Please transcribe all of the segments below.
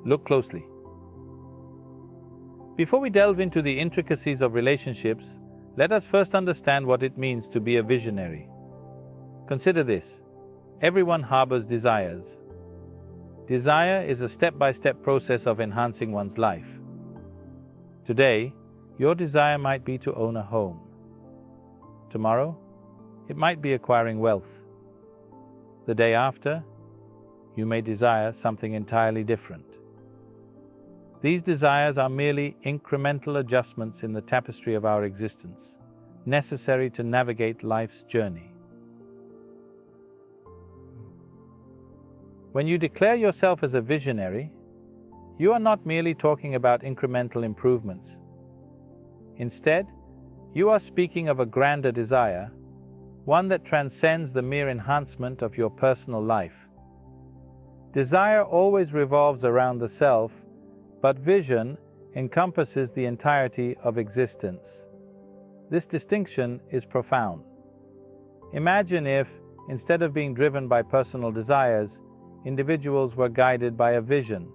Look closely. Before we delve into the intricacies of relationships, let us first understand what it means to be a visionary. Consider this. Everyone harbors desires. Desire is a step-by-step process of enhancing one's life. Today, your desire might be to own a home. Tomorrow, it might be acquiring wealth. The day after, you may desire something entirely different. These desires are merely incremental adjustments in the tapestry of our existence, necessary to navigate life's journey. When you declare yourself as a visionary, you are not merely talking about incremental improvements. Instead, you are speaking of a grander desire, one that transcends the mere enhancement of your personal life. Desire always revolves around the self, but vision encompasses the entirety of existence. This distinction is profound. Imagine if, instead of being driven by personal desires, individuals were guided by a vision.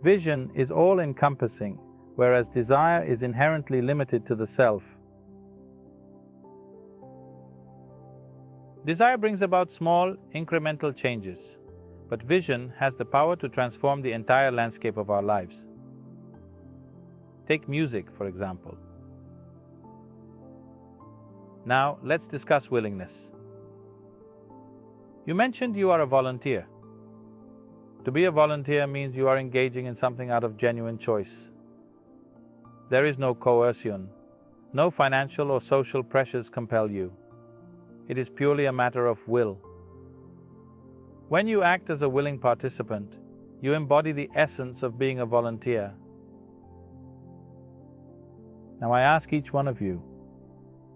Vision is all-encompassing, whereas desire is inherently limited to the self. Desire brings about small, incremental changes, but vision has the power to transform the entire landscape of our lives. Take music, for example. Now, let's discuss willingness. You mentioned you are a volunteer. To be a volunteer means you are engaging in something out of genuine choice. There is no coercion. No financial or social pressures compel you. It is purely a matter of will. When you act as a willing participant, you embody the essence of being a volunteer. Now I ask each one of you,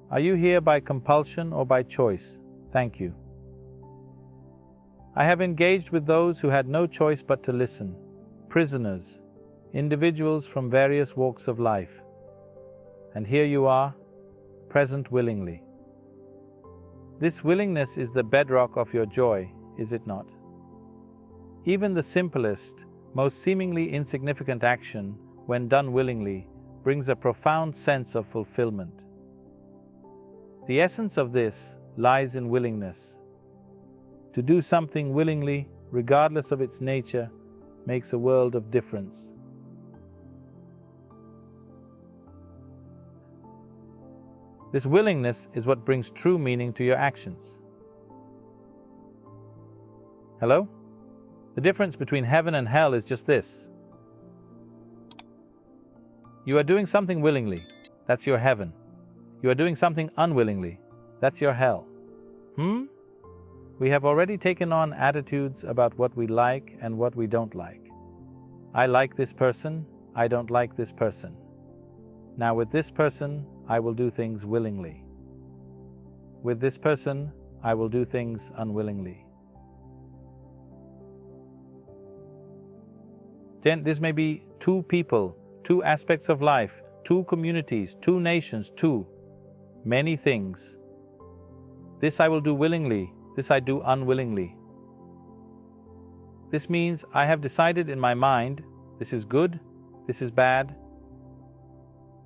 are you here by compulsion or by choice? Thank you. I have engaged with those who had no choice but to listen, prisoners, individuals from various walks of life. And here you are, present willingly. This willingness is the bedrock of your joy, is it not? Even the simplest, most seemingly insignificant action, when done willingly, brings a profound sense of fulfillment. The essence of this lies in willingness. To do something willingly, regardless of its nature, makes a world of difference. This willingness is what brings true meaning to your actions. Hello? The difference between heaven and hell is just this. You are doing something willingly, that's your heaven. You are doing something unwillingly, that's your hell. We have already taken on attitudes about what we like and what we don't like. I like this person, I don't like this person. Now with this person, I will do things willingly. With this person, I will do things unwillingly. Then this may be two people, two aspects of life, two communities, two nations, two many things. This I will do willingly, this I do unwillingly. This means I have decided in my mind, this is good, this is bad.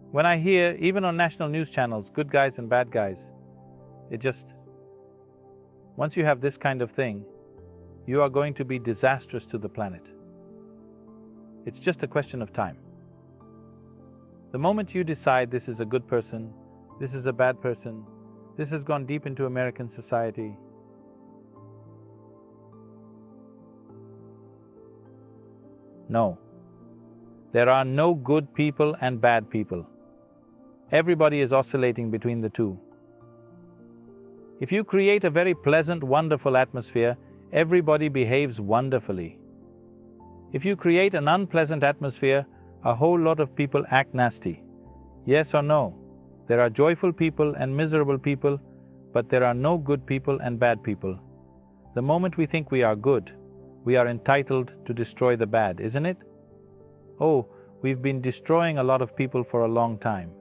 When I hear, even on national news channels, good guys and bad guys, once you have this kind of thing, you are going to be disastrous to the planet. It's just a question of time. The moment you decide this is a good person, this is a bad person, this has gone deep into American society. No. There are no good people and bad people. Everybody is oscillating between the two. If you create a very pleasant, wonderful atmosphere, everybody behaves wonderfully. If you create an unpleasant atmosphere, a whole lot of people act nasty. Yes or no? There are joyful people and miserable people, but there are no good people and bad people. The moment we think we are good, we are entitled to destroy the bad, isn't it? Oh, we've been destroying a lot of people for a long time.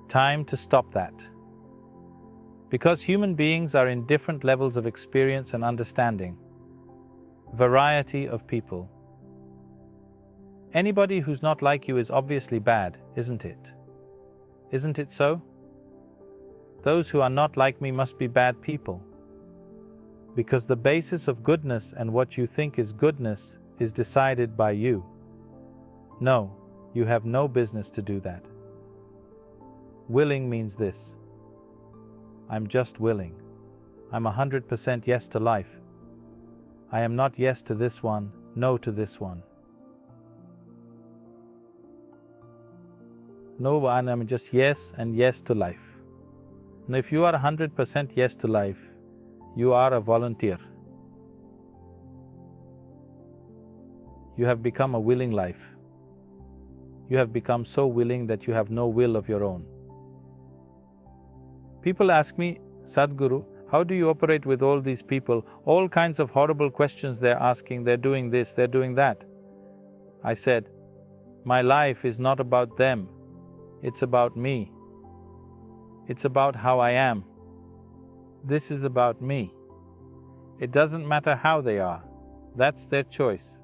Time to stop that. Because human beings are in different levels of experience and understanding. Variety of people. Anybody who's not like you is obviously bad, isn't it? Isn't it so? Those who are not like me must be bad people. Because the basis of goodness and what you think is goodness is decided by you. No, you have no business to do that. Willing means this. I'm just willing. I'm 100% yes to life. I am not yes to this one, no to this one. No, I'm just yes and yes to life. And if you are 100% yes to life, you are a volunteer. You have become a willing life. You have become so willing that you have no will of your own. People ask me, Sadhguru, how do you operate with all these people? All kinds of horrible questions they're asking, they're doing this, they're doing that. I said, my life is not about them. It's about me. It's about how I am. This is about me. It doesn't matter how they are. That's their choice.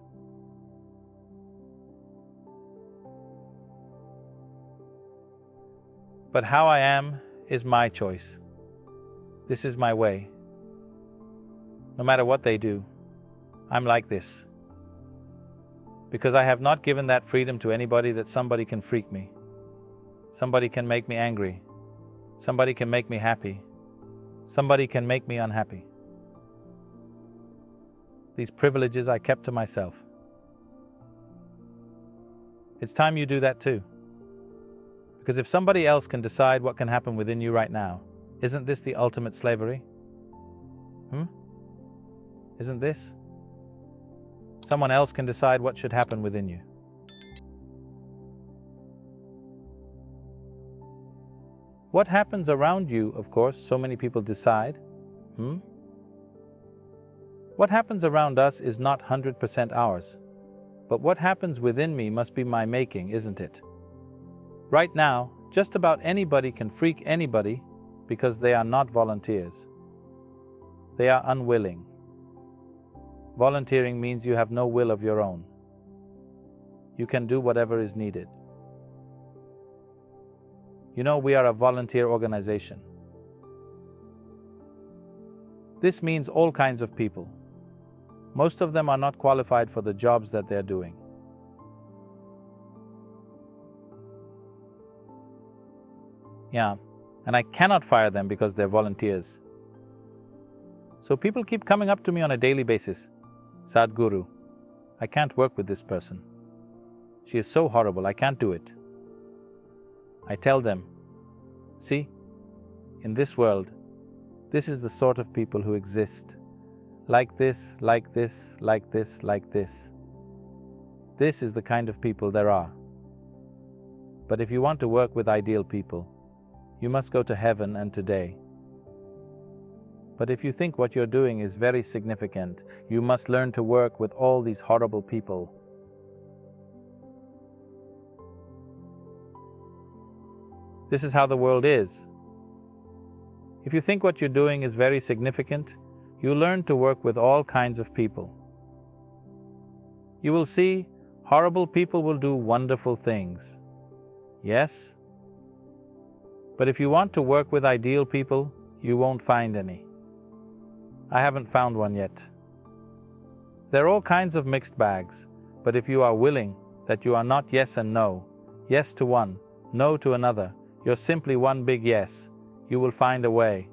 But how I am is my choice. This is my way. No matter what they do, I'm like this. Because I have not given that freedom to anybody that somebody can freak me. Somebody can make me angry. Somebody can make me happy. Somebody can make me unhappy. These privileges I kept to myself. It's time you do that too. Because if somebody else can decide what can happen within you right now, isn't this the ultimate slavery? Isn't this? Someone else can decide what should happen within you. What happens around you, of course, so many people decide. What happens around us is not 100% ours. But what happens within me must be my making, isn't it? Right now, just about anybody can freak anybody because they are not volunteers. They are unwilling. Volunteering means you have no will of your own. You can do whatever is needed. You know, we are a volunteer organization. This means all kinds of people. Most of them are not qualified for the jobs that they're doing. Yeah, and I cannot fire them because they're volunteers. So people keep coming up to me on a daily basis. Sadhguru, I can't work with this person. She is so horrible, I can't do it. I tell them, see, in this world, this is the sort of people who exist. Like this, like this, like this, like this. This is the kind of people there are. But if you want to work with ideal people, you must go to heaven and today. But if you think what you're doing is very significant, you must learn to work with all these horrible people. This is how the world is. If you think what you're doing is very significant, you learn to work with all kinds of people. You will see, horrible people will do wonderful things. Yes? But if you want to work with ideal people, you won't find any. I haven't found one yet. There are all kinds of mixed bags, but if you are willing that you are not yes and no, yes to one, no to another, you're simply one big yes, you will find a way.